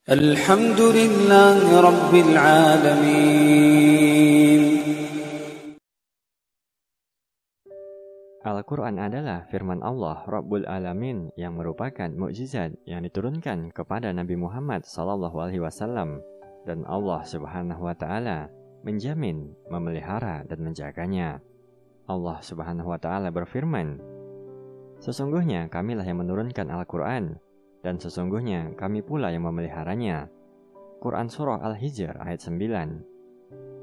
الحمد لله رب العالمين. Al-Quran adalah firman Allah Rabbul Alamin yang merupakan mukjizat yang diturunkan kepada Nabi Muhammad SAW, dan Allah Subhanahu wa Ta'ala menjamin, memelihara, dan menjaganya. Allah Subhanahu wa Ta'ala berfirman, "Sesungguhnya kamilah yang menurunkan Al-Quran, dan sesungguhnya kami pula yang memeliharanya." Quran Surah Al-Hijr ayat 9.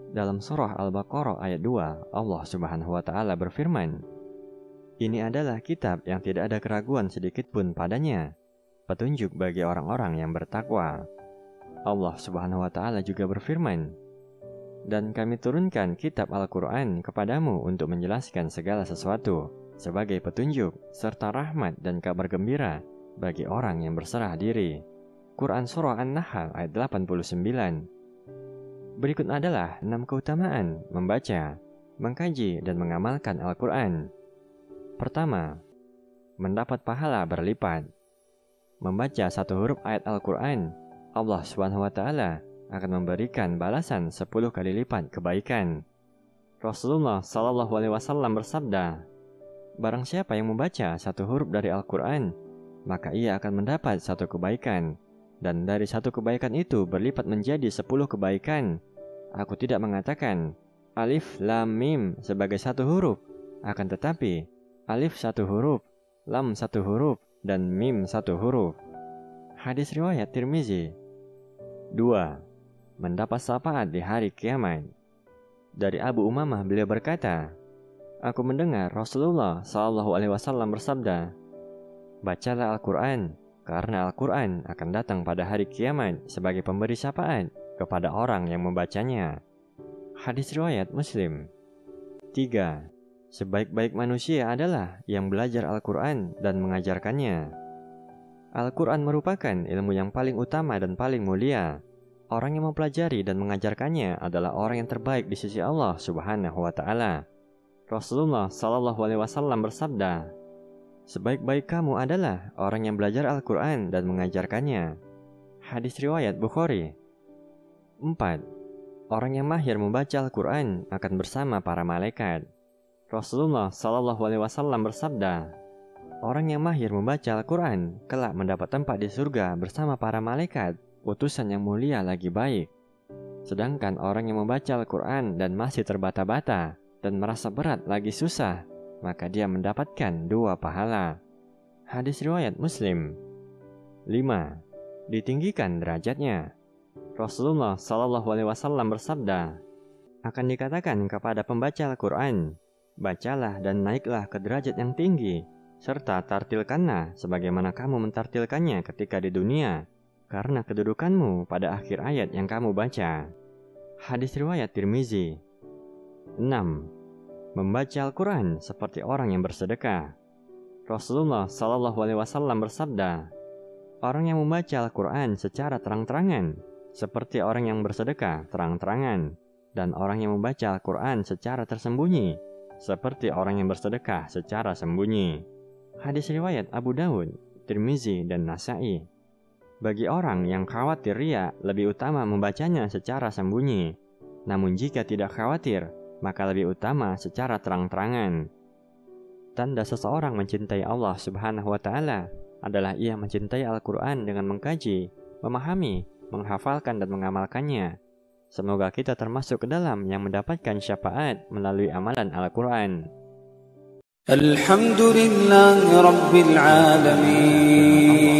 Dalam Surah Al-Baqarah ayat 2, Allah Subhanahu wa Ta'ala berfirman, "Ini adalah kitab yang tidak ada keraguan sedikit pun padanya, petunjuk bagi orang-orang yang bertakwa." Allah Subhanahu wa Ta'ala juga berfirman, "Dan kami turunkan kitab Al-Quran kepadamu untuk menjelaskan segala sesuatu sebagai petunjuk serta rahmat dan kabar gembira bagi orang yang berserah diri." Quran Surah An-Nahl ayat 89. Berikut adalah 6 keutamaan membaca, mengkaji, dan mengamalkan Al-Quran. Pertama, mendapat pahala berlipat. Membaca satu huruf ayat Al-Quran, Allah SWT akan memberikan balasan 10 kali lipat kebaikan. Rasulullah SAW bersabda, "Barang siapa yang membaca satu huruf dari Al-Quran, maka ia akan mendapat satu kebaikan, dan dari satu kebaikan itu berlipat menjadi 10 kebaikan. Aku tidak mengatakan alif lam mim sebagai satu huruf, akan tetapi alif satu huruf, lam satu huruf, dan mim satu huruf." Hadis riwayat Tirmizi. 2. Mendapat syafaat di hari kiamat. Dari Abu Umamah beliau berkata, "Aku mendengar Rasulullah SAW bersabda, bacalah Al-Quran, karena Al-Quran akan datang pada hari kiamat sebagai pemberi syafaat kepada orang yang membacanya." Hadis riwayat Muslim. 3. Sebaik-baik manusia adalah yang belajar Al-Quran dan mengajarkannya. Al-Quran merupakan ilmu yang paling utama dan paling mulia. Orang yang mempelajari dan mengajarkannya adalah orang yang terbaik di sisi Allah Subhanahu wa Ta'ala. Rasulullah SAW bersabda, "Sebaik-baik kamu adalah orang yang belajar Al-Quran dan mengajarkannya." Hadis riwayat Bukhari. 4. Orang yang mahir membaca Al-Quran akan bersama para malaikat. Rasulullah SAW bersabda, "Orang yang mahir membaca Al-Quran kelak mendapat tempat di surga bersama para malaikat, utusan yang mulia lagi baik. Sedangkan orang yang membaca Al-Quran dan masih terbata-bata dan merasa berat lagi susah, maka dia mendapatkan 2 pahala." Hadis riwayat Muslim. 5. Ditinggikan derajatnya. Rasulullah SAW bersabda, "Akan dikatakan kepada pembaca Al-Quran, bacalah dan naiklah ke derajat yang tinggi, serta tartilkanlah sebagaimana kamu mentartilkannya ketika di dunia, karena kedudukanmu pada akhir ayat yang kamu baca." Hadis riwayat Tirmizi. 6. Membaca Al-Quran seperti orang yang bersedekah. Rasulullah SAW bersabda, "Orang yang membaca Al-Quran secara terang-terangan seperti orang yang bersedekah terang-terangan, dan orang yang membaca Al-Quran secara tersembunyi seperti orang yang bersedekah secara sembunyi." Hadis riwayat Abu Dawud, Tirmizi, dan Nasa'i. Bagi orang yang khawatir riya, lebih utama membacanya secara sembunyi. Namun jika tidak khawatir, maka lebih utama secara terang-terangan. Tanda seseorang mencintai Allah Subhanahu wa Ta'ala adalah ia mencintai Al-Quran dengan mengkaji, memahami, menghafalkan, dan mengamalkannya. Semoga kita termasuk ke dalam yang mendapatkan syafaat melalui amalan Al-Quran. Alhamdulillah Rabbil Alamin.